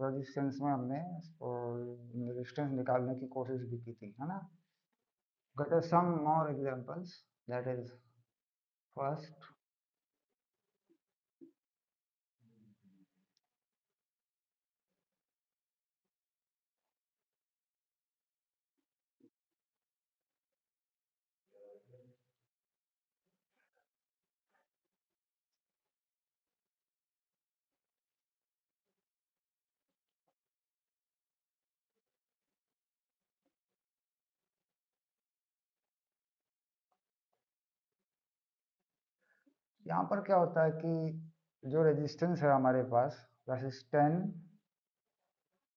Resistance में हमने resistance निकालने की कोशिश भी की थी, है ना। Get us some more examples. That is first. यहाँ पर क्या होता है कि जो रेजिस्टेंस है हमारे पास, that is 10,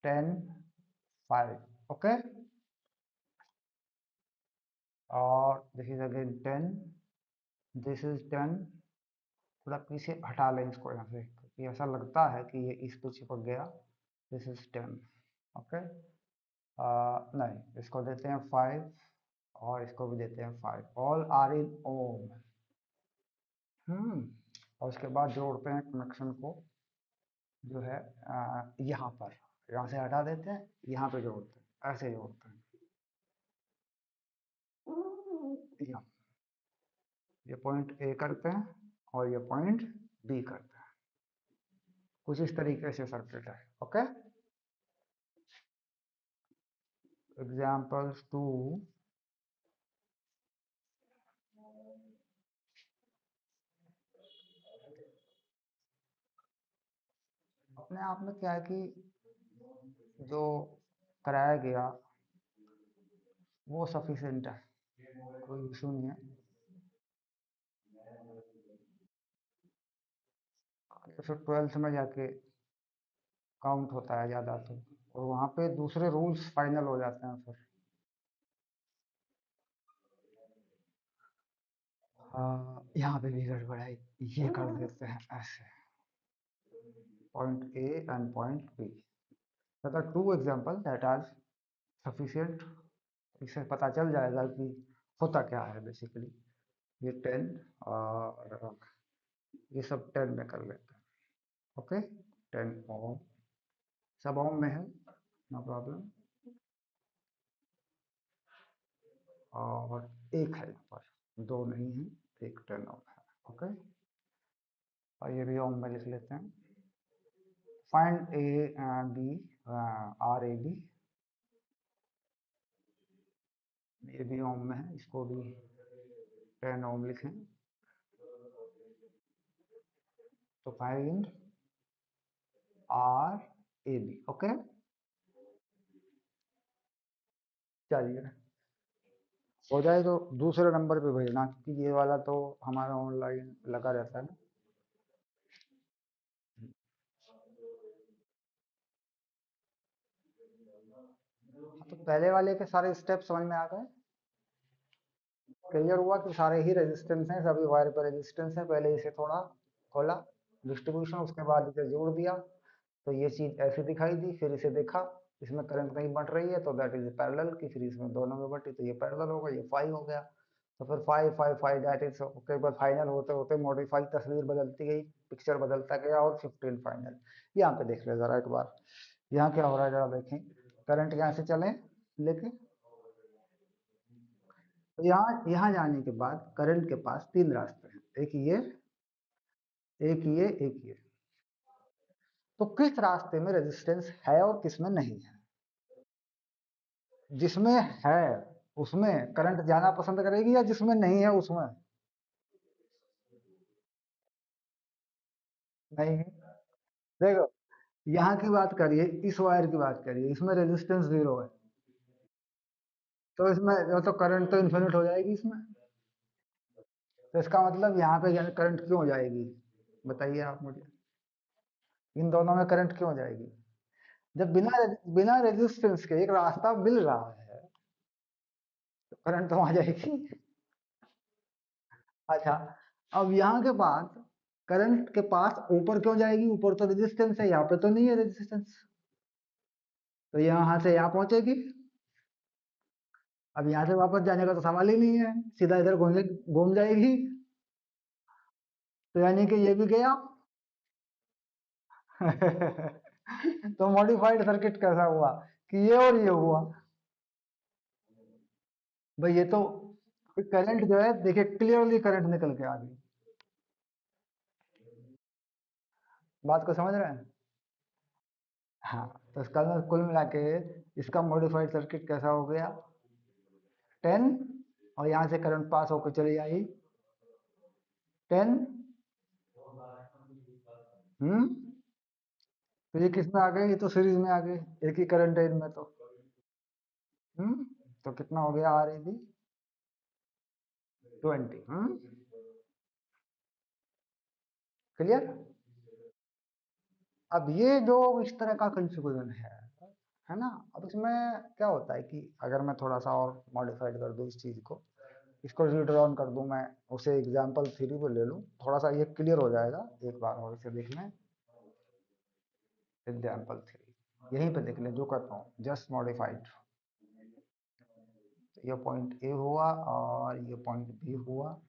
10, 5, okay, और this is again 10, this is 10. थोड़ा पीछे हटा लें इसको यहाँ से, क्योंकि ऐसा लगता है कि ये इस पे चिपक गया। This is 10, okay. नहीं, इसको देते हैं 5 और इसको भी देते हैं 5. All are in ohm. और उसके बाद जोड़ते हैं कनेक्शन को, जो है यहाँ पर, यहाँ से हटा देते हैं, यहाँ पे जोड़ते हैं, ऐसे जोड़ते हैं। ये पॉइंट ए करते हैं और ये पॉइंट बी करते हैं। कुछ इस तरीके से सर्किट है, ओके। एग्जाम्पल्स 2, अपने आप में क्या है कि जो कराया गया वो सफिशिएंट है, कोई इशू नहीं है। फिर 12th में जाके काउंट होता है ज़्यादा, तो और वहाँ पे दूसरे रूल्स फाइनल हो जाते हैं फिर। यहाँ पे भी गड़बड़ है, ये कर देते हैं ऐसे, point A and point B. There are two examples that are sufficient. इससे पता चल जाएगा कि होता क्या है बेसिकली। ये 10 और ये सब 10 में कर लेते हैं, ओके। 10 ओम, सब ओम में है, नो प्रॉब्लम। और एक है यहाँ पर, दो नहीं है, एक 10 ओम है, ओके। और ये भी ओम में लिख लेते हैं। Find A B, R A B, ये भी ओम में है, इसको भी 10 ओम लिखें। तो find R A B, okay. चलिए, हो जाए तो दूसरे नंबर पे भेजना, क्योंकि ये वाला तो हमारा ऑनलाइन लगा रहता है ना। तो पहले वाले के सारे स्टेप समझ में आ गए, क्लियर हुआ कि सारे ही रेजिस्टेंस हैं, सभी वायर पर रेजिस्टेंस है। पहले इसे थोड़ा खोला डिस्ट्रीब्यूशन, उसके बाद इसे जोड़ दिया तो ये चीज ऐसी दिखाई दी। फिर इसे देखा, इसमें करंट नहीं बट रही है तो दैट इज पैरेलल की, फिर इसमें दोनों में बटी तो ये पैरेलल होगा, ये 5 हो गया। तो फिर 5 5 5 दैट इज ओके। बाद फाइनल होते होते मॉडिफाई, तस्वीर बदलती गई, पिक्चर बदलता गया और 15 फाइनल। यहाँ पे देख ले जरा एक बार, यहाँ क्या हो रहा है जरा देखें। करंट यहाँ से चले लेके, तो यहाँ यहाँ जाने के बाद करंट के पास तीन रास्ते हैं, एक ये, एक ये, एक ये। तो किस रास्ते में रेजिस्टेंस है और किस में नहीं है? जिसमें है उसमें करंट जाना पसंद करेगी या जिसमें नहीं है उसमें? नहीं, देखो, यहाँ की बात करिए, इस वायर की बात करिए, इसमें रेजिस्टेंस 0 है, तो इसमें तो करंट तो इन्फिनिट हो जाएगी इसमें। तो इसका मतलब यहाँ पे करंट क्यों हो जाएगी, बताइए आप मुझे, इन दोनों में करंट क्यों हो जाएगी? जब बिना बिना रेजिस्टेंस के एक रास्ता मिल रहा है तो करंट तो आ जाएगी। अच्छा, अब यहाँ के बाद करंट के पास ऊपर क्यों जाएगी? ऊपर तो रेजिस्टेंस है, यहाँ पे तो नहीं है रेजिस्टेंस, तो यहाँ से यहाँ पहुंचेगी। अब यहाँ से वापस जाने का तो सवाल ही नहीं है, सीधा इधर घूम जाएगी। तो यानी कि ये भी गया। तो मॉडिफाइड सर्किट कैसा हुआ कि ये और ये हुआ। भाई ये तो करंट जो है देखिए क्लियरली करंट निकल के आ गई। बात को समझ रहे हैं? हाँ, तो इसका मतलब कुल मिला के इसका मॉडिफाइड सर्किट कैसा हो गया, 10, और यहाँ से करंट पास होकर चली आई 10। हम्म। तो ये किस में आ गए, ये तो सीरीज में आ गए, एक ही करंट है इनमें तो। हम्म। तो कितना हो गया आर ए बी, 20। क्लियर। अब ये जो इस तरह का कंफ्यूजन है ना। अब इसमें क्या होता है कि अगर मैं थोड़ा सा और मॉडिफाइड कर दूं इस चीज को, इसको रीड्रॉन कर दूं, मैं उसे एग्जाम्पल थ्री पे ले लूं, थोड़ा सा ये क्लियर हो जाएगा। एक बार और इसे देख लें, एग्जाम्पल थ्री यहीं पे देख लें जो करता हूँ, जस्ट मॉडिफाइड। ये पॉइंट ए हुआ और ये पॉइंट बी हुआ,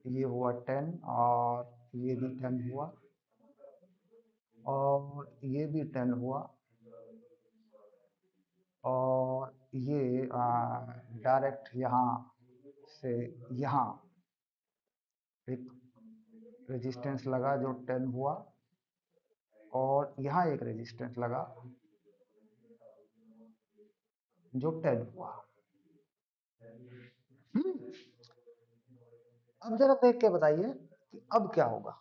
ये हुआ 10 और ये भी 10 हुआ और ये भी 10 हुआ और ये डायरेक्ट यहाँ से यहाँ एक रेजिस्टेंस लगा जो 10 हुआ और यहाँ एक रेजिस्टेंस लगा जो 10 हुआ। हम्म। अब जरा देख के बताइए कि अब क्या होगा,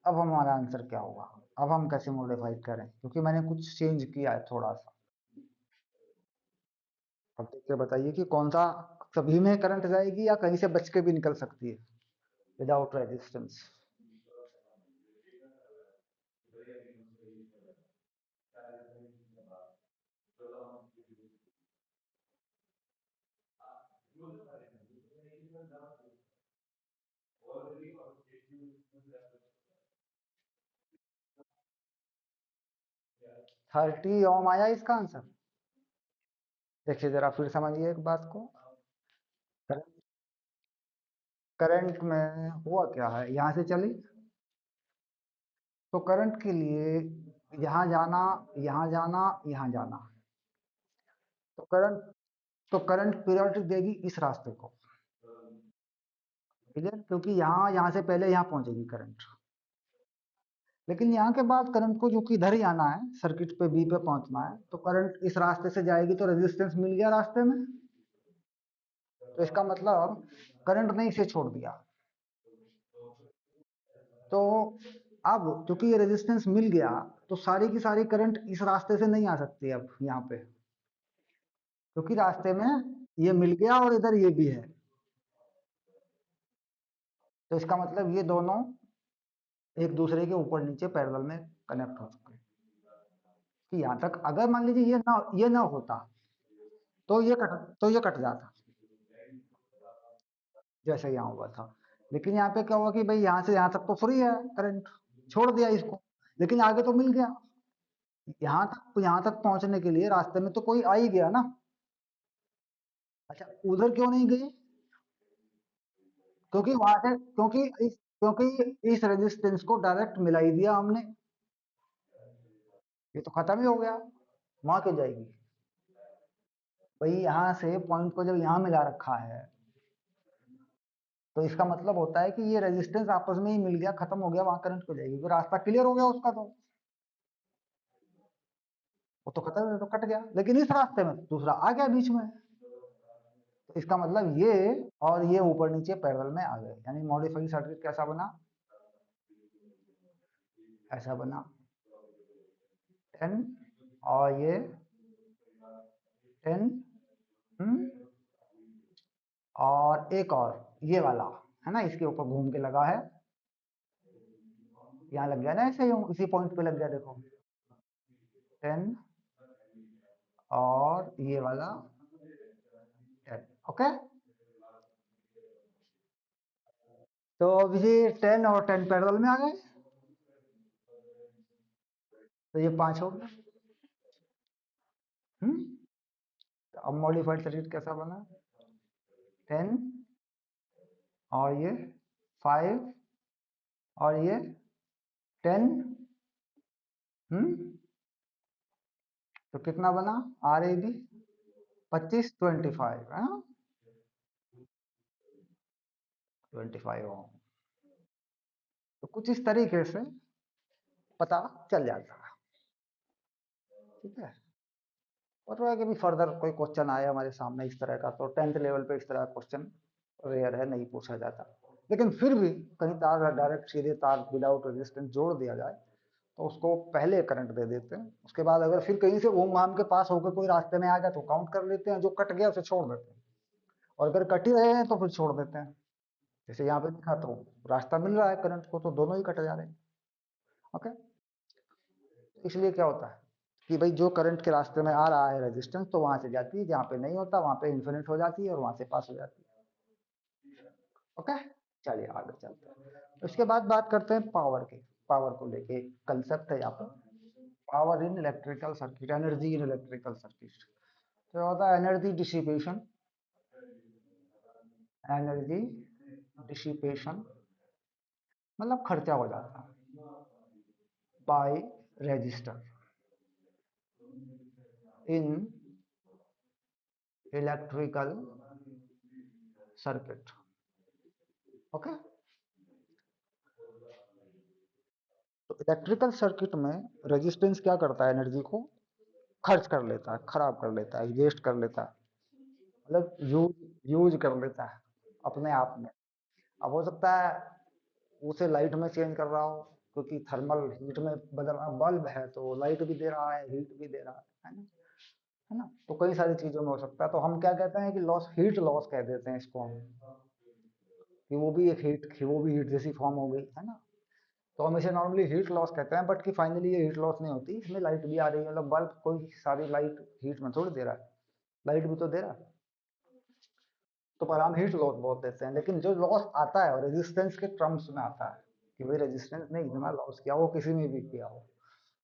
अब हमारा आंसर क्या होगा, अब हम कैसे मॉडिफाई करें, क्योंकि मैंने कुछ चेंज किया है थोड़ा सा। अब देख के बताइए कि कौन सा, सभी में करंट जाएगी या कहीं से बच के भी निकल सकती है विदाउट रेजिस्टेंस। 30 ओम आया इसका आंसर। देखिए जरा फिर समझिए एक बात को। करंट, करंट में हुआ क्या है, यहाँ से चली तो करंट के लिए यहाँ जाना, यहाँ जाना, यहाँ जाना, तो करंट, तो करंट प्रायोरिटी देगी इस रास्ते को। क्लियर, क्योंकि यहाँ से पहले यहाँ पहुंचेगी करंट, लेकिन यहाँ के बाद करंट को जो कि इधर ही आना है, सर्किट पे बी पे पहुंचना है, तो करंट इस रास्ते से जाएगी, तो रेजिस्टेंस मिल गया रास्ते में। तो इसका मतलब करंट ने इसे छोड़ दिया। तो अब क्योंकि ये रेजिस्टेंस मिल गया, तो सारी की सारी करंट इस रास्ते से नहीं आ सकती अब यहाँ पे, क्योंकि रास्ते में ये मिल गया और इधर ये भी है। तो इसका मतलब ये दोनों एक दूसरे के ऊपर नीचे पैरेलल में कनेक्ट हो चुके हैं। कि यहाँ तक अगर मान लीजिए ये ना होता तो ये कट जाता, जैसे यहाँ हुआ था। लेकिन यहाँ पे क्या हुआ कि भाई यहाँ से यहाँ तक तो फ्री है करंट, छोड़ दिया इसको, लेकिन आगे तो मिल गया। यहाँ तक पहुंचने के लिए रास्ते में तो कोई आ ही गया ना। अच्छा, उधर क्यों नहीं गई, क्योंकि वहां से क्योंकि इस रेजिस्टेंस को डायरेक्ट मिला ही दिया हमने, ये तो खत्म ही हो गया, वहां क्यों जाएगी। भाई यहाँ से पॉइंट को जब यहाँ मिला रखा है, तो इसका मतलब होता है कि ये रेजिस्टेंस आपस में ही मिल गया, खत्म हो गया, वहां करंट क्यों जाएगी, तो रास्ता क्लियर हो गया उसका, तो वो तो खत्म है, तो कट गया, लेकिन इस रास्ते में दूसरा आ गया बीच में। तो इसका मतलब ये और ये ऊपर नीचे पैरेलल में आ गए, यानी मॉडिफाइड सर्किट कैसा बना, ऐसा बना 10 और ये 10। और एक और ये वाला है ना, इसके ऊपर घूम के लगा है, यहाँ लग गया ना, ऐसे ही इसी पॉइंट पे लग गया, देखो 10 और ये वाला 10। ओके, तो अब ये 10 और 10 पैरेलल में आ गए, तो ये 5 हो गया। तो अब मॉडिफाइड सर्किट कैसा बना, 10 और ये 5 और ये 10, तो कितना बना RAB 25, 25 है, 25 ओम। तो कुछ इस तरीके से पता चल जाता है, ठीक है। और वो है कि भी फर्दर कोई क्वेश्चन आए हमारे सामने इस तरह का, तो 10th लेवल पे इस तरह का क्वेश्चन रेयर है, नहीं पूछा जाता। लेकिन फिर भी कहीं तार डायरेक्ट सीधे तार विदाउट रेजिस्टेंस जोड़ दिया जाए तो उसको पहले करंट दे देते हैं, उसके बाद अगर फिर कहीं से ओम मान के पास होकर कोई रास्ते में आ जाए तो काउंट कर लेते हैं, जो कट गया उसे छोड़ देते हैं, और अगर कट ही रहे हैं तो फिर छोड़ देते हैं। जैसे यहाँ पे दिखा तो रास्ता मिल रहा है करंट को, तो दोनों ही कट जा रहे हैं। ओके, इसलिए क्या होता है कि भाई जो करंट के रास्ते में आ रहा है रेजिस्टेंस, तो वहां से जाती है, जहाँ पे नहीं होता वहां पे इन्फिनिट हो जाती है और वहां से पास हो जाती है। ओके, चलिए आगे चलते हैं। उसके बाद बात करते हैं पावर की। पावर को लेके कंसेप्ट है यहाँ पे, power in electrical circuit, energy in electrical circuit. तो होता है एनर्जी डिसिपेशन, एनर्जी डिसिपेशन मतलब खर्चा हो जाता है by register in electrical circuit. Okay, तो इलेक्ट्रिकल सर्किट में रेजिस्टेंस क्या करता है, एनर्जी को खर्च कर लेता है, खराब कर लेता है, वेस्ट कर लेता है, मतलब यूज यूज कर लेता है अपने आप में। अब हो सकता है उसे लाइट में चेंज कर रहा हो, क्योंकि थर्मल हीट में बदल रहा, बल्ब है तो लाइट भी दे रहा है, हीट भी दे रहा है ना, है ना। तो कई सारी चीजों में हो सकता है, तो हम क्या कहते हैं कि लॉस, हीट लॉस कह देते हैं इसको हम, कि वो भी एक हीट, वो भी हीट जैसी फॉर्म हो गई, है ना। तो हम इसे नॉर्मली हीट लॉस कहते हैं, बट कि फाइनली ये हीट लॉस नहीं होती, इसमें लाइट भी आ रही है, मतलब बल्ब कोई सारी लाइट हीट में थोड़ी दे रहा है, लाइट भी तो दे रहा है। तो पर हम हीट लॉस बोल देते हैं, लेकिन जो लॉस आता है रेजिस्टेंस के टर्म्स में आता है, कि भाई रेजिस्टेंस ने इतना लॉस किया, वो किसी ने भी किया हो।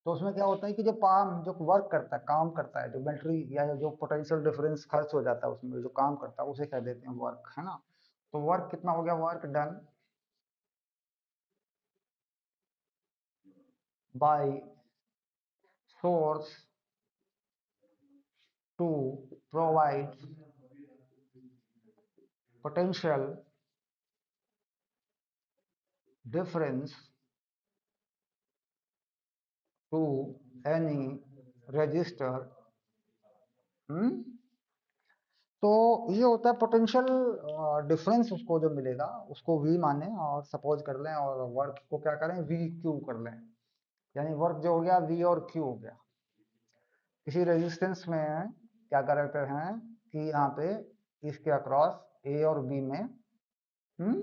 तो उसमें क्या होता है कि जो पाम जो वर्क करता है, काम करता है, जो बैटरी या जो पोटेंशियल डिफरेंस खर्च हो जाता है उसमें जो काम करता है, उसे कह देते हैं वर्क, है ना। तो वर्क कितना हो गया, work done by source to provide potential difference to any register। Hmm तो ये होता है पोटेंशियल डिफरेंस, उसको जो मिलेगा उसको V माने और सपोज कर लें, और वर्क को क्या करें, V क्यू कर लें, यानी वर्क जो हो गया V और Q हो गया। किसी रेजिस्टेंस में क्या करते हैं कि यहाँ पे इसके अक्रॉस A और B में हम्म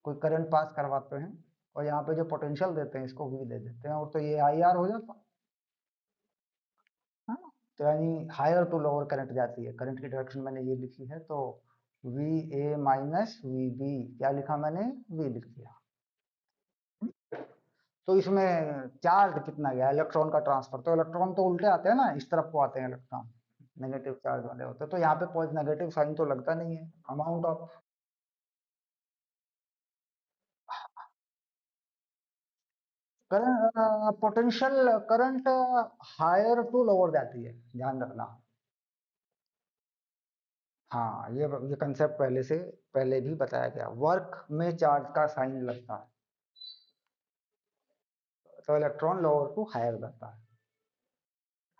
कोई करंट पास करवाते हैं, और यहाँ पे जो पोटेंशियल देते हैं इसको V दे देते हैं, और तो ये IR हो जाता है ना। तो यानी हायर टू लोअर करंट जाती है, करंट की डायरेक्शन मैंने ये लिखी है, तो VA माइनस VB, क्या लिखा मैंने, V लिख दिया। तो इसमें चार्ज कितना गया, इलेक्ट्रॉन का ट्रांसफर, तो इलेक्ट्रॉन तो उल्टे आते हैं ना, इस तरफ को आते हैं इलेक्ट्रॉन, नेगेटिव चार्ज वाले होते हैं, तो यहाँ पे नेगेटिव साइन तो लगता नहीं है, amount of current, potential current higher to lower जाती है, ध्यान रखना। हाँ, ये कंसेप्ट पहले से पहले भी बताया गया, वर्क में चार्ज का साइन लगता है तो इलेक्ट्रॉन लोअर टू हायर जाता है।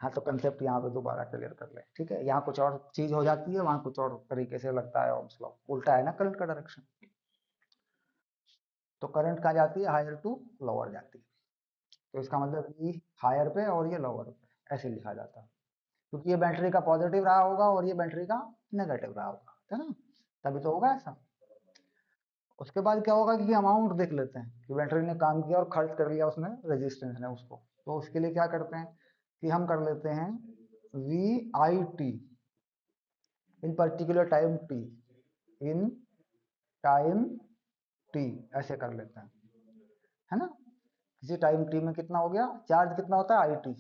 हाँ, तो कंसेप्ट यहाँ पे दोबारा क्लियर कर ले, ठीक है। यहाँ कुछ और चीज हो जाती है, वहां कुछ और तरीके से लगता है, ओम्स लॉ उल्टा है ना करंट का डायरेक्शन। तो करंट कहाँ जाती है, हायर टू लोअर जाती है, तो इसका मतलब ये हायर पे और ये लोअर पे, ऐसे लिखा जाता है, क्योंकि ये बैटरी का पॉजिटिव रहा होगा और ये बैटरी का नेगेटिव रहा होगा, है ना, तभी तो होगा ऐसा। उसके बाद क्या होगा कि अमाउंट देख लेते हैं कि बैटरी ने काम किया और खर्च कर लिया उसने, रेजिस्टेंस ने उसको, तो उसके लिए क्या करते हैं कि हम कर लेते हैं VIT in particular time T, in time T, ऐसे कर लेते हैं, है ना। किसी टाइम टी में कितना हो गया, चार्ज कितना होता है IT,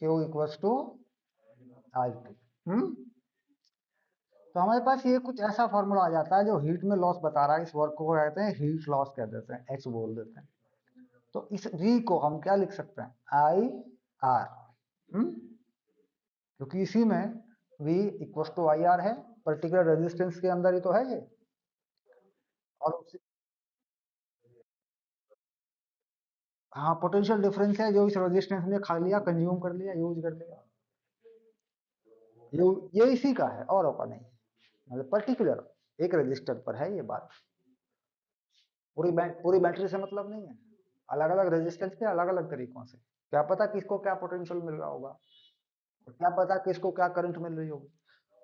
Q equals to IT। Hmm तो हमारे पास ये कुछ ऐसा फॉर्मूला आ जाता है जो हीट में लॉस बता रहा है, इस वर्क को कहते हैं हीट लॉस कह देते हैं, H बोल देते हैं। तो इस V को हम क्या लिख सकते हैं, आई आर, क्योंकि इसी में V equal to I R है, पर्टिकुलर रेजिस्टेंस के अंदर ही तो है ये। और हाँ, पोटेंशियल डिफरेंस है जो इस रेजिस्टेंस ने खा लिया, कंज्यूम कर लिया, यूज कर लिया, ये इसी का है, औरों का नहीं। मतलब पर्टिकुलर एक रजिस्टर पर है ये बात, पूरी बैटरी से मतलब नहीं है। अलग अलग रेजिस्टेंस पे अलग अलग तरीकों से, क्या पता किसको क्या पोटेंशियल मिल रहा होगा, क्या पता किसको क्या करंट मिल रही होगी।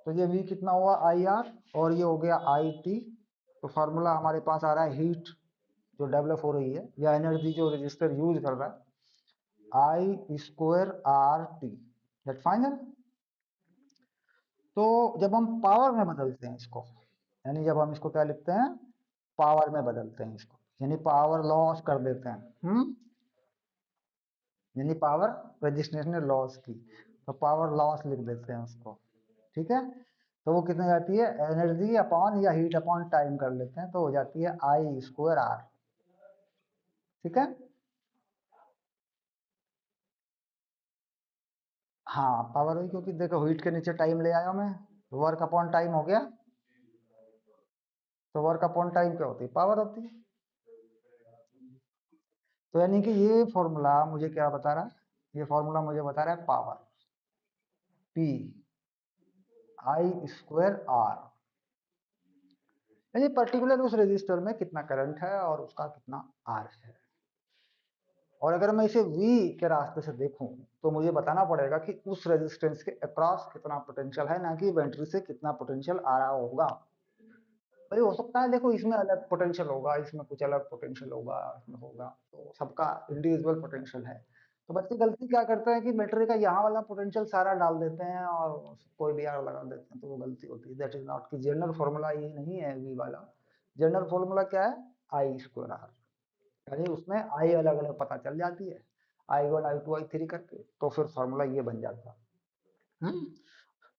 तो ये V कितना हुआ, आई आर, और ये हो गया आई टी। तो फार्मूला हमारे पास आ रहा है हीट जो डेवलप हो रही है या एनर्जी जो रजिस्टर यूज कर रहा है, I square R T, that final. तो जब हम पावर में बदलते हैं इसको, यानी जब हम इसको क्या लिखते हैं, पावर में बदलते हैं इसको, यानी पावर लॉस कर देते हैं, यानी पावर रजिस्टेंस ने लॉस की, तो पावर लॉस लिख देते हैं उसको, ठीक है। तो वो कितनी जाती है, एनर्जी अपॉन या हीट अपॉन टाइम कर लेते हैं, तो हो जाती है आई स्क्वायर आर, ठीक है। हाँ, पावर हुई, क्योंकि देखो हीट के नीचे टाइम ले आया मैं, वर्क अपॉन टाइम हो गया, तो वर्क अपॉन टाइम क्या होती है, पावर होती है। तो यानी कि ये फॉर्मूला मुझे क्या बता रहा है, ये फॉर्मूला मुझे बता रहा है power P I square R, यानी पर्टिकुलर उस रजिस्टर में कितना करंट है और उसका कितना आर है। और अगर मैं इसे V के रास्ते से देखूं, तो मुझे बताना पड़ेगा कि उस रेजिस्टेंस के अक्रॉस कितना पोटेंशियल है, ना कि बैटरी से कितना पोटेंशियल आ रहा होगा। भाई हो सकता है देखो इसमें अलग पोटेंशियल होगा, इसमें कुछ अलग पोटेंशियल होगा, इसमें होगा, तो सबका इंडिविजुअल पोटेंशियल है। तो बच्चे गलती क्या करते हैं कि बैटरी का यहाँ वाला पोटेंशियल सारा डाल देते हैं और कोई भी आर लगा देते हैं, तो वो गलती होती है। दैट इज नॉट, की जनरल फॉर्मूला ये नहीं है V वाला। जनरल फॉर्मूला क्या है, आई स्क्वायर आर, यानी उसमें आई अलग अलग पता चल जाती है, I one I two I three करके, तो फिर फॉर्मूला ये बन जाता है।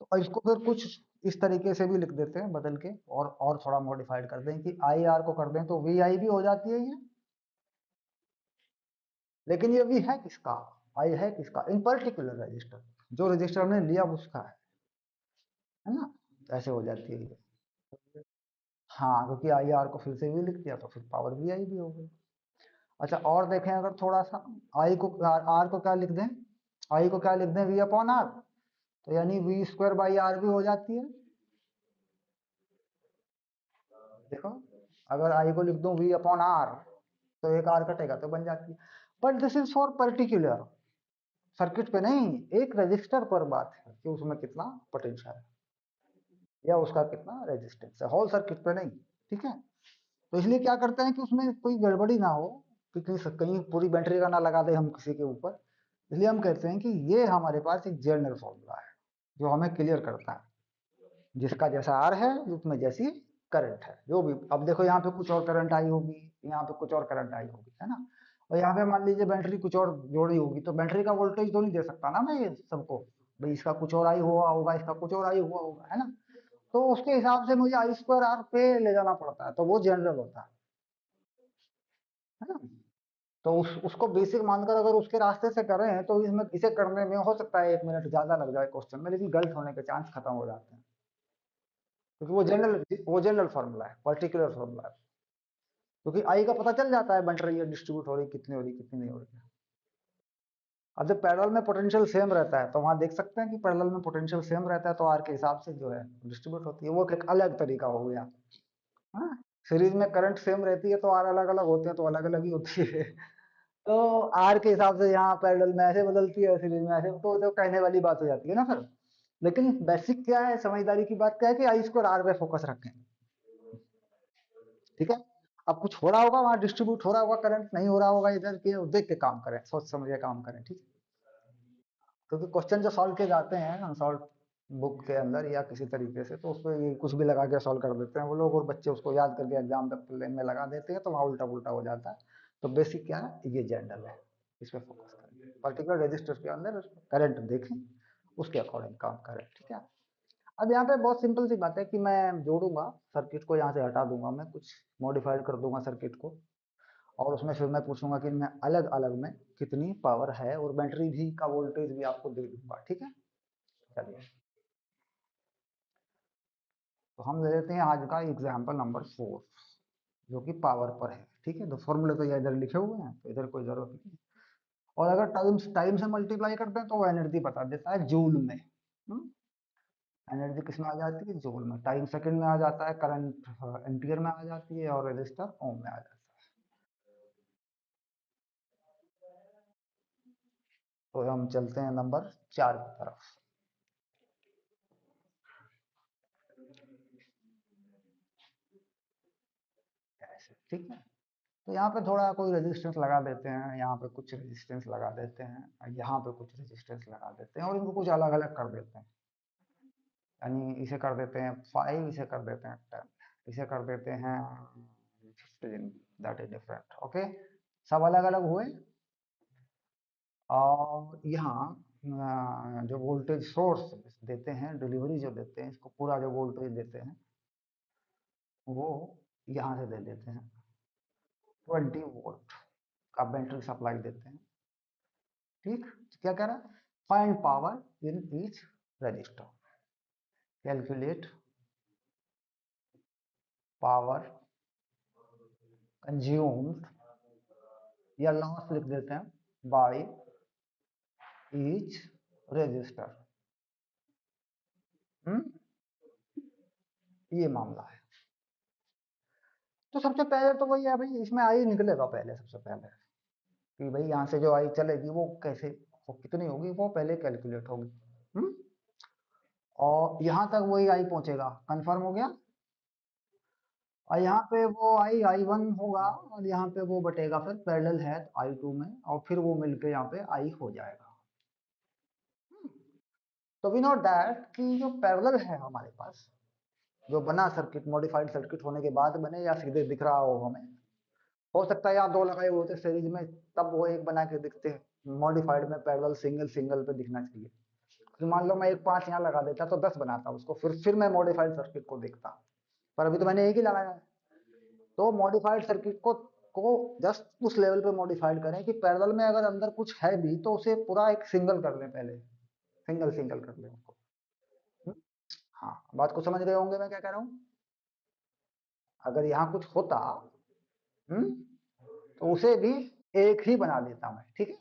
तो इसको फिर कुछ इस तरीके से भी लिख देते हैं बदल के, और थोड़ा मॉडिफाइड कर दें कि आई आर को कर दें तो वी आई भी हो जाती है ये। लेकिन ये वी है किसका, आई है किसका, इन पर्टिकुलर रजिस्टर, जो रजिस्टर हमने लिया उसका है ना, ऐसे हो जाती है ये। हाँ, क्योंकि आई आर को फिर से भी लिख दिया तो फिर पावर वी आई भी हो गई। अच्छा, और देखें अगर थोड़ा सा, आई को आर को क्या लिख दें, आई को क्या लिख दें, वी अपॉन आर, तो यानी वी स्क्वायर बाई आर भी हो जाती है। देखो, अगर आई को लिख दूं वी अपॉन आर, तो एक आर कटेगा तो बन जाती है। But this is for particular circuit पे नहीं, एक रजिस्टर पर बात है कि उसमें कितना पोटेंशियल है या उसका कितना रेजिस्टेंस है, होल सर्किट पे नहीं, ठीक है। तो इसलिए क्या करते हैं कि उसमें कोई गड़बड़ी ना हो, कि कहीं पूरी बैटरी का ना लगा दे हम किसी के ऊपर, इसलिए हम कहते हैं कि ये हमारे पास एक जनरल फॉर्मूला है जो हमें क्लियर करता है, जिसका जैसा आर है उसमें जैसी करंट है, जो भी, अब देखो यहाँ पे कुछ और करंट आई होगी, यहाँ पे कुछ और करंट आई होगी, है ना। और यहाँ पे मान लीजिए बैटरी कुछ और जोड़ी होगी, तो बैटरी का वोल्टेज तो नहीं दे सकता ना मैं ये सबको, भाई इसका कुछ और आई हुआ होगा, इसका कुछ और आई हुआ होगा, है ना। तो उसके हिसाब से मुझे आई स्क्वायर आर पे ले जाना पड़ता है, तो वो जनरल होता है ना। तो उसको बेसिक मानकर अगर उसके रास्ते से करें, तो इसमें इसे करने में हो सकता है 1 मिनट ज्यादा लग जाए क्वेश्चन में, लेकिन गलत होने के चांस खत्म हो जाते हैं, क्योंकि वो जनरल फॉर्मूला है, पर्टिकुलर फॉर्मूला है। क्योंकि आई का पता चल जाता है बंट रही है, डिस्ट्रीब्यूट हो रही, कितनी हो रही, कितनी नहीं हो रही है। अब जब पैरेलल में पोटेंशियल सेम रहता है, तो वहां देख सकते हैं कि पैरेलल में पोटेंशियल सेम रहता है, तो आर के हिसाब से जो है डिस्ट्रीब्यूट होती है, वो एक अलग तरीका हो गया। हाँ, सीरीज में करंट सेम रहती है तो आर अलग अलग होते हैं, तो अलग अलग ही होती है। तो आर के हिसाब से यहाँ पैरेलल में ऐसे बदलती है, सीरीज में ऐसे, तो कहने वाली बात हो जाती है ना फिर। लेकिन बेसिक क्या है, समझदारी की बात क्या है कि आई स्क्वायर आर पे फोकस रखें, ठीक है। अब कुछ हो रहा होगा वहां, डिस्ट्रीब्यूट हो रहा होगा करंट, नहीं हो रहा होगा इधर के, देख के काम करें, सोच समझ के काम करें, ठीक है। क्योंकि क्वेश्चन जो सॉल्व किए जाते हैं अनसॉल्व बुक के अंदर या किसी तरीके से, तो उसमें ये कुछ भी लगा के सॉल्व कर देते हैं वो लोग, और बच्चे उसको याद करके एग्जाम में लगा देते हैं, तो वहाँ उल्टा पुल्टा हो जाता है। तो बेसिक क्या है, ये जनरल है, इस पर फोकस करें, पर्टिकुलर रजिस्टर के अंदर करंट देखें, उसके अकॉर्डिंग काम करें, ठीक है। अब यहाँ पे बहुत सिंपल सी बात है कि मैं जोड़ूंगा सर्किट को, यहाँ से हटा दूंगा, मैं कुछ मॉडिफाइड कर दूंगा सर्किट को, और उसमें फिर मैं पूछूंगा कि इनमें अलग अलग में कितनी पावर है, और बैटरी भी का वोल्टेज भी आपको दे दूंगा, ठीक है। चलिए, तो हम ले लेते हैं आज का एग्जाम्पल नंबर 4, जो कि पावर पर है, ठीक है। तो फॉर्मूले तो ये इधर लिखे हुए हैं, तो इधर कोई जरूरत नहीं। और अगर टाइम टाइम से मल्टीप्लाई करते हैं तो वो एनर्जी बता देता है जूल में। एनर्जी किस में आ जाती है, जूल में। टाइम सेकंड में आ जाता है, करंट एम्पियर में आ जाती है, और रजिस्टर ओम में आ जाता है। तो हम चलते हैं नंबर 4 की तरफ। ऐसे, ठीक है। तो यहाँ पे थोड़ा कोई रेजिस्टेंस लगा देते हैं, यहाँ पे कुछ रेजिस्टेंस लगा देते हैं, यहाँ पे कुछ रेजिस्टेंस लगा देते हैं, और इनको कुछ अलग अलग कर देते हैं। यानी इसे कर देते हैं 5, इसे कर देते हैं 10, इसे कर देते हैं 15, दैट इज डिफरेंट, ओके। सब अलग अलग हुए। और यहाँ जो वोल्टेज सोर्स देते हैं, डिलीवरी जो देते हैं, इसको पूरा जो वोल्टेज देते हैं वो यहाँ से दे देते हैं, 20 वोल्ट का बैटरी सप्लाई देते हैं, ठीक। क्या कह रहा है, find power in each resistor, calculate power consumed, या लॉस लिख देते हैं, बाय ईच रजिस्टर। ये मामला है। तो सबसे पहले तो वही है भाई, इसमें आई निकलेगा पहले, सबसे पहले कि भाई यहाँ से जो आई चलेगी वो कैसे, वो कितनी होगी, वो पहले कैलकुलेट होगी। हम्म और यहाँ तक वही आई पहुंचेगा, कंफर्म हो गया। और यहाँ पे वो आई 1 होगा, और यहाँ पे वो बटेगा फिर पैरेलल है I2 में, और फिर वो मिलके यहाँ पे आई हो जाएगा। तो वी नो दैट कि जो पैरेलल है हमारे पास, जो बना सर्किट, मॉडिफाइड सर्किट होने के बाद बने या सीधे दिख रहा हो हमें, हो सकता है यहाँ दो लगाए हुए होते सीरीज में, तब वो एक बना के दिखते हैं। मॉडिफाइड में पैरेलल सिंगल सिंगल पे दिखना चाहिए। तो मान लो मैं एक 5 यहाँ लगा देता तो 10 बनाता उसको, फिर मैं मॉडिफाइड सर्किट को देखता। पर अभी तो मैंने एक ही लगाया है। तो मॉडिफाइड सर्किट को जस्ट उस लेवल पे मॉडिफाइड करें कि पैरेलल में अगर अंदर कुछ है भी तो उसे पूरा एक सिंगल कर लें पहले, सिंगल सिंगल कर लें उसको। हम्म? हाँ, बात को समझ गए होंगे मैं क्या कह रहा हूँ। अगर यहाँ कुछ होता, हम्म तो उसे भी एक ही बना देता मैं, ठीक है।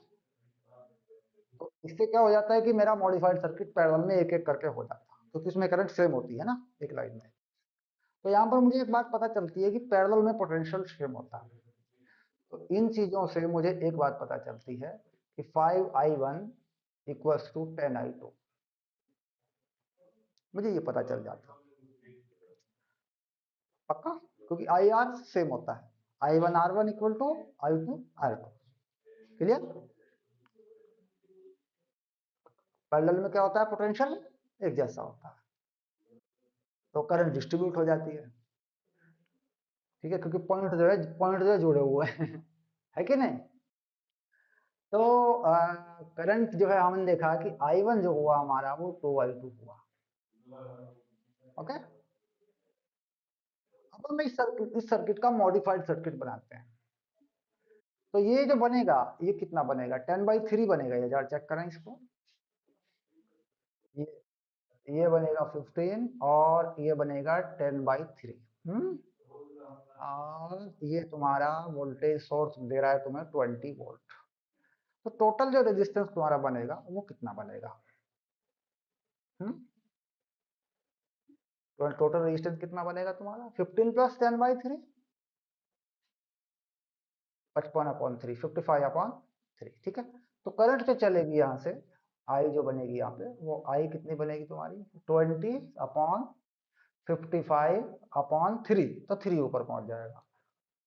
तो इससे क्या हो जाता है कि मेरा मॉडिफाइड सर्किट पैरेलल में एक एक करके हो जाता, क्योंकि उसमें करंट सेम होती है ना एक लाइन में। तो यहाँ पर मुझे एक बात पता चलती है कि पैरेलल में पोटेंशियल सेम होता है। तो इन चीजों से मुझे एक बात पता चलती है कि 5I1 इक्वल्स टू 10I2, मुझे ये पता चल जाता है पक्का, क्योंकि आई आर सेम होता है। I1R1 equal to I2R2, clear. Parallel में क्या होता है, पोटेंशियल एक जैसा होता है, तो करंट डिस्ट्रीब्यूट हो जाती है, ठीक है, क्योंकि पॉइंट जो है जुड़े हुए हैं है कि नहीं। तो करंट जो है हमने देखा कि I1 जो हुआ हमारा वो 2I2 हुआ, ओके। अब हम इस सर्किट का मॉडिफाइड सर्किट बनाते हैं। तो ये जो बनेगा, ये कितना बनेगा, 10/3 बनेगा, ये जरा चेक करें इसको। ये ये बनेगा 15, और ये बनेगा 10/3। और ये तुम्हारा वोल्टेज सोर्स दे रहा है तुम्हें 20 वोल्ट। तो टोटल जो रेजिस्टेंस तुम्हारा बनेगा वो कितना बनेगा। हम्म तो टोटल रेजिस्टेंस कितना बनेगा तुम्हारा, 15 प्लस 10/3, 55/3, 55/3, ठीक है। तो करंट जो चलेगी यहाँ से, आई जो बनेगी यहाँ पे, वो आई कितनी बनेगी तुम्हारी, 20/55/3, तो 3 ऊपर पहुंच जाएगा।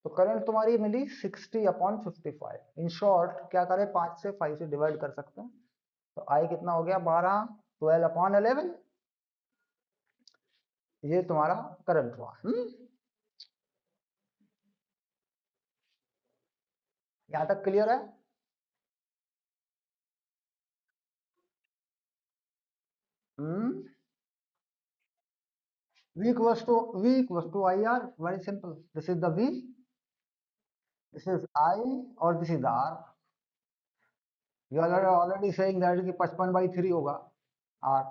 तो करंट तुम्हारी मिली 60/55। इन शॉर्ट क्या करें, 5 से 5 से डिवाइड कर सकते हैं। तो आई कितना हो गया, 12, 12/11, ये तुम्हारा करंट हुआ। यहाँ तक क्लियर है। हम्म V equals to I R, very simple, this is the V, this is I और this is R. You are already saying that कि 55/3 होगा आर।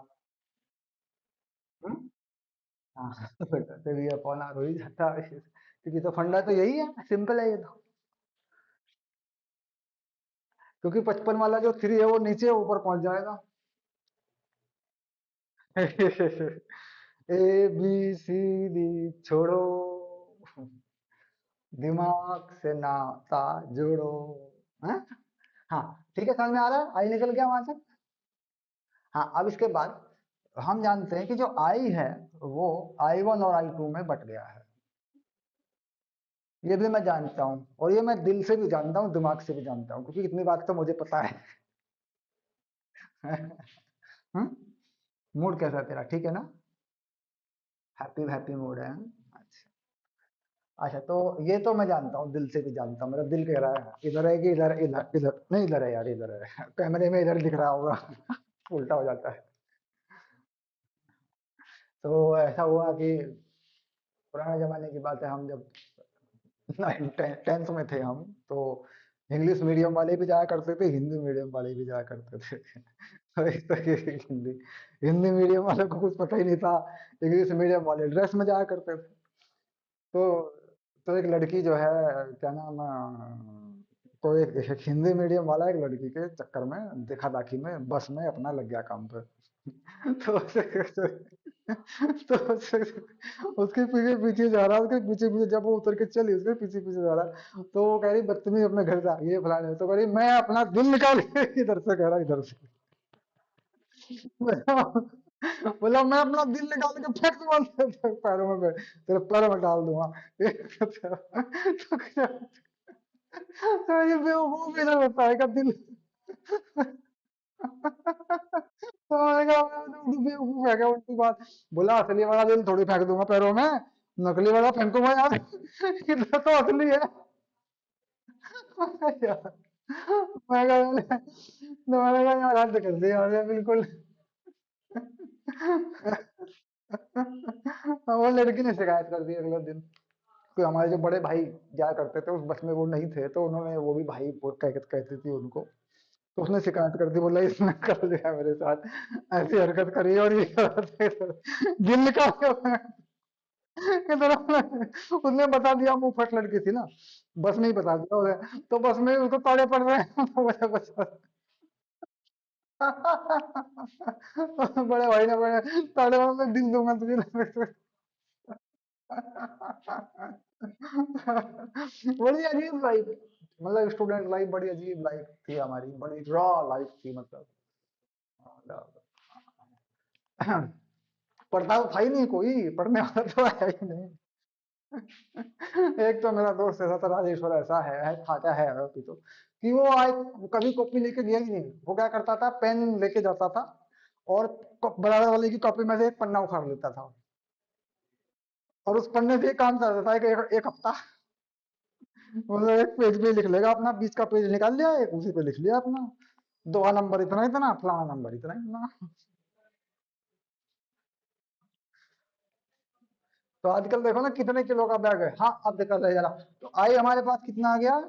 हाँ फिर ये अपॉन आर हो ही जाता है, क्योंकि तो फंडा तो यही है, सिंपल है ये तो। क्योंकि 55 वाला जो 3 है वो नीचे ऊपर पहुंच जाएगा। ए बी सी डी छोड़ो, दिमाग से नाता जोड़ो। हाँ। हाँ, ठीक है, समझ में आ रहा है, आई निकल गया वहां से। हाँ, अब इसके बाद हम जानते हैं कि जो आई है वो I1 और I2 में बट गया है। ये भी मैं जानता हूँ, और ये मैं दिल से भी जानता हूँ, दिमाग से भी जानता हूँ, क्योंकि इतनी बात तो मुझे पता है। हम्म। मूड कैसा है तेरा, ठीक है ना? हैप्पी हैप्पी मूड है, हाँ? अच्छा। अच्छा, तो ये तो मैं जानता हूँ, दिल से भी जानता हूँ, मेरा दिल कह रहा है इधर है कि इधर, इधर इधर नहीं, इधर है यार, इधर है। कैमरे में इधर दिख रहा होगा। उल्टा हो जाता है। तो ऐसा हुआ कि पुराने जमाने की बात है, हम जब 10th में थे हम, तो इंग्लिश मीडियम वाले भी जाया करते थे, हिंदी मीडियम वाले भी जाया करते थे। तो इस तरीके की हिंदी हिंदी मीडियम वालों को कुछ पता ही नहीं था, इंग्लिश मीडियम वाले ड्रेस में जाया करते थे। तो एक लड़की जो है, क्या नाम तो एक हिंदी मीडियम वाला एक लड़की के चक्कर में देखा दाखी में बस में अपना लग गया काम पे। तो उसके पीछे पीछे जा रहा, उसके पीछे पीछे जब वो उतर के चली, उसके पीछे पीछे जा रहा, तो वो कह रही बदतमीज अपने घर जा, ये फलाने, तो कह रही मैं अपना दिल निकाल के इधर से, कह रहा इधर से। बोला बोला, मैं अपना दिल निकाल के फेंक दूंगा तेरे पैरों में, तेरे पैरों में डाल दूंगा। तो ये बेवकूफ इधर होता है का दिल। तो मैंने कहा मैं तो बेवकूफ है क्या, उल्टी बात। बोला असली वाला दिल थोड़ी फेंक दूंगा पैरों में, नकली वाला फेंकूंगा यार। इधर तो असली है। यार, मैंने कहा यार हद कर दी यार, ये बिल्कुल। वो लड़की ने शिकायत कर दी अगले दिन, कि हमारे जो बड़े भाई जाया करते थे उस बस में, वो नहीं थे, तो उन्होंने, वो भी भाई कहती थी उनको, तो उसने शिकायत कर दी, बोला इसने कर दिया मेरे साथ, ऐसी हरकत करी और ये दिल निकाल के इधर उसने बता दिया, मुंह फट लड़की थी ना, बस में ही बता दिया उन्हें, तो बस में ही उसको ताड़े पड़ रहे हैं। तो बड़े भाई ने बड़े ताड़े में दिल दूंगा तुझे। बड़ी अजीब लाइफ, मतलब स्टूडेंट लाइफ बड़ी अजीब लाइफ थी हमारी, बड़ी रॉ लाइफ थी मतलब। पढ़ता तो था ही नहीं कोई, पढ़ने वाला तो है ही नहीं। एक तो मेरा दोस्त ऐसा था, राजेश्वर, ऐसा था क्या है अभी तो, कि वो आए, कभी कॉपी लेके गया ही नहीं। वो क्या करता था, पेन लेके जाता था, और बराबर वाले की कॉपी में से एक पन्ना उखाड़ लेता था, और उस पन्ने से एक काम करता था, एक हफ्ता। मतलब एक पेज पे लिख लेगा अपना, 20 का पेज निकाल लिया, एक उसी पे लिख लिया अपना, दो नंबर इतना इतना, फलाना नंबर इतना इतना। तो आजकल देखो ना कितने किलो का बैग है। हाँ, अब देखा जाए जरा, तो आई हमारे पास कितना आ गया,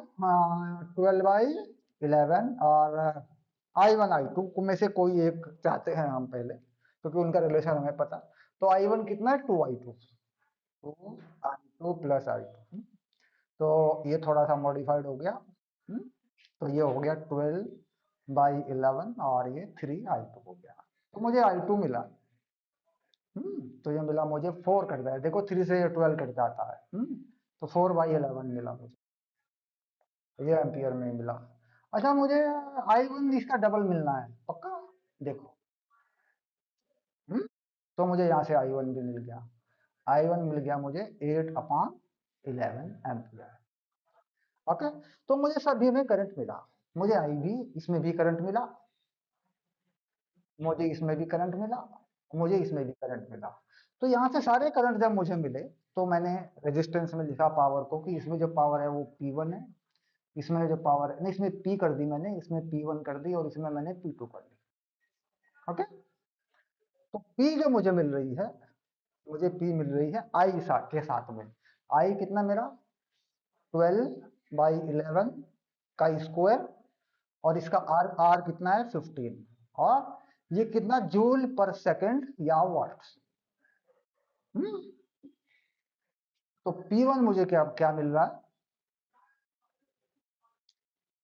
12/11, और I1 I2 में से कोई एक चाहते हैं हम पहले, क्योंकि उनका रिलेशन हमें पता। तो I1 कितना है, 2I2, 2I2 + I2। तो ये थोड़ा सा मॉडिफाइड हो गया। हम्म, तो ये हो गया 12/11, और ये 3I2 हो गया। तो मुझे I2 मिला। तो ये मिला मुझे 4 कटता है, देखो 3 से ये 12 कट जाता है। तो 4/11 मिला मुझे, ये एम्पियर में मिला। अच्छा, मुझे I1 इसका डबल मिलना है पक्का। देखो, हम्म तो मुझे यहाँ से I1 भी मिल गया। I1 मिल गया मुझे 8/11 एम्पियर। ओके। तो मुझे सभी में करंट मिला, मुझे आई भी, इसमें भी करंट मिला, मुझे इसमें भी करंट मिला, मुझे इसमें भी करंट मिला। तो यहाँ से सारे करंट जब मुझे मिले, तो मैंने रेजिस्टेंस में लिखा पावर को, कि इसमें जो पावर है वो P1 है, इसमें जो पावर है नहीं, इसमें P कर दी मैंने, इसमें P1 कर दी, और इसमें मैंने P2 कर दी। ओके। तो P जो मुझे मिल रही है, मुझे P मिल रही है I के साथ में। I कितना मेरा, 12 बाई 11 का स्क्वायर, और इसका आर आर कितना है 15, और ये कितना जूल पर सेकंड या वाट्स। तो P1 मुझे क्या क्या मिल रहा है,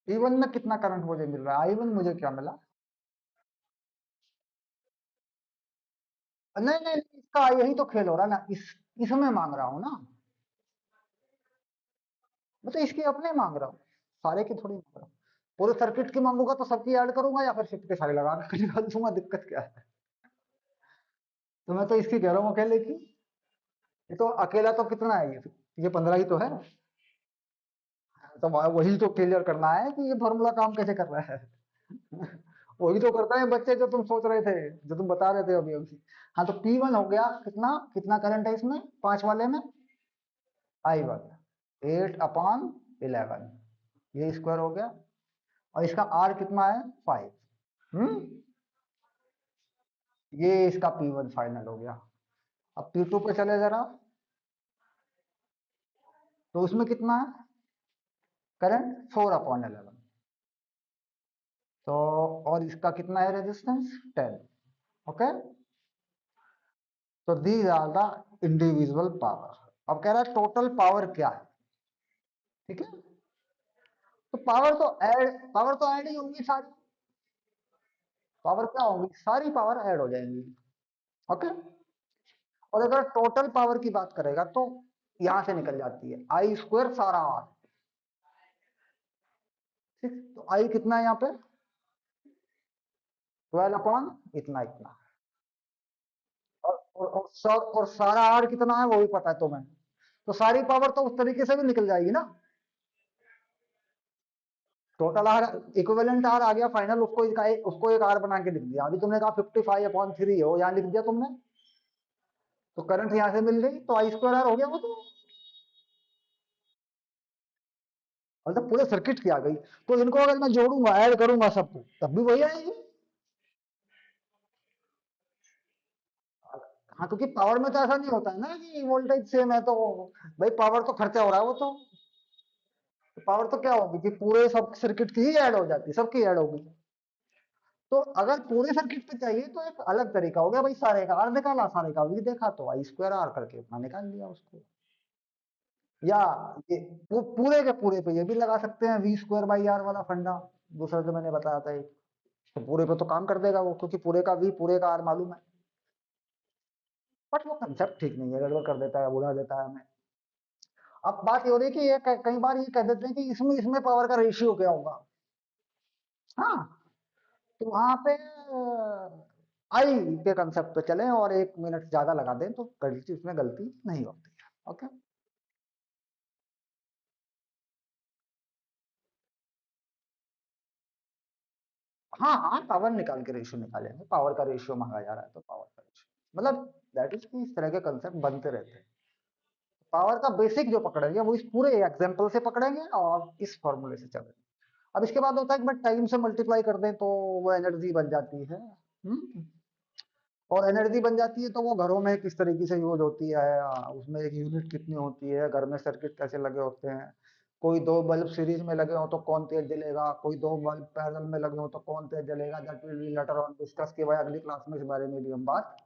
P1 में कितना करंट मुझे मिल रहा है, I1 मुझे क्या मिला। नहीं नहीं, इसका यही तो खेल हो रहा है ना, इसमें मांग रहा हूं ना, मैं तो इसकी अपने मांग रहा हूँ, सारे की थोड़ी मांग रहा हूँ। पूरे सर्किट की मांगूंगा तो सबकी ऐड करूंगा, या फिर शिफ्ट के सारे लगा के निकाल दूंगा, दिक्कत क्या है। तो मैं तो इसकी कह रहा हूँ अकेले की। ये तो अकेला तो कितना है, ये 15 ही तो है। तो वही तो क्लियर करना है कि ये फॉर्मूला काम कैसे कर रहा है। वही तो करता है बच्चे, जो तुम सोच रहे थे, जो तुम बता रहे थे अभी अभी। हाँ, तो P1 हो गया कितना, कितना करंट है इसमें, 5 वाले में, I1 8/11, ये स्क्वायर हो गया, और इसका R कितना है 5। ये इसका P1 फाइनल हो गया। अब P2 पे चले जरा, तो उसमें कितना है करंट 4/11, तो और इसका कितना है रेजिस्टेंस 10। ओके, तो these are the individual power. अब कह रहा है टोटल पावर क्या है, ठीक है। तो पावर तो ऐड ही होंगी सारी, पावर क्या होगी, सारी पावर ऐड हो जाएंगी। ओके, और अगर टोटल पावर की बात करेगा तो यहां से निकल जाती है आई स्क्वायर सारा आर, ठीक। तो आई कितना है यहाँ पे 12 इतना इतना, और सारा आर कितना है वो भी पता है तुम्हें, तो सारी पावर तो उस तरीके से भी निकल जाएगी ना। टोटल आर इक्विवेलेंट आर आ गया फाइनल, उसको एक आर बना के लिख दिया। अभी तुमने कहा 55/3 हो, यहाँ लिख दिया तुमने, तो करंट यहां से मिल गई, तो आई स्क्वायर आर हो गया वो तो। मतलब पूरे सर्किट की आ गई। तो इनको अगर मैं जोड़ूंगा, ऐड करूंगा सबको, तब भी वही आएगी। हाँ, क्योंकि पावर में तो ऐसा नहीं होता है ना कि वोल्टेज सेम है तो भाई पावर तो खर्चा हो रहा है वो तो। पावर तो क्या होगी कि पूरे सब सर्किट की ही ऐड हो जाती है, सबकी ऐड होगी। तो अगर पूरे सर्किट पे चाहिए तो एक अलग तरीका हो गया, भाई सारे का आर निकाला, सारे का वी देखा, तो आई स्क्वायर आर करके अपना निकाल लिया उसको। या ये पूरे के पूरे पे ये भी लगा सकते हैं, वी स्क्वायर बाई आर वाला फंडा, दूसरा जो मैंने बताया था एक। तो पूरे पे तो काम कर देगा वो, क्योंकि पूरे का वी पूरे का आर मालूम है। बट वो कंसेप्ट ठीक नहीं है, गड़बड़ कर देता है, बुला देता है हमें। अब बात ये हो रही है कि ये कई बार ये कह देते हैं कि इसमें इसमें पावर का रेशियो क्या होगा। हाँ, तो वहां पे आई के कंसेप्ट पे चलें और 1 मिनट ज्यादा लगा दें तो गलती, उसमें गलती नहीं होती है। ओके। हाँ हाँ, पावर निकाल के रेशियो निकालेंगे, पावर का रेशियो मांगा जा रहा है तो पावर का रेशियो, मतलब दैट इज कि इस तरह के कंसेप्ट बनते रहते हैं। पावर का बेसिक जो पकड़ेंगे वो इस पूरे एग्जाम्पल से पकड़ेंगे और इस फॉर्मूले से चलेंगे। अब इसके बाद होता है कि टाइम से मल्टीप्लाई कर दें तो वो एनर्जी बन जाती है। और एनर्जी बन जाती है तो वो घरों में किस तरीके से यूज होती है, उसमें एक यूनिट कितनी होती है, घर में सर्किट कैसे लगे होते हैं, कोई दो बल्ब सीरीज में लगे हो तो कौन तेज जलेगा, कोई दो बल्ब पैरेलल में लगे हो तो कौन तेज जलेगा, that will be later on discuss के भाई अगली क्लास में इस बारे में भी हम बात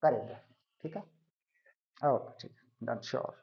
करेंगे। ठीक है, ओके, ठीक है, डन, श्योर।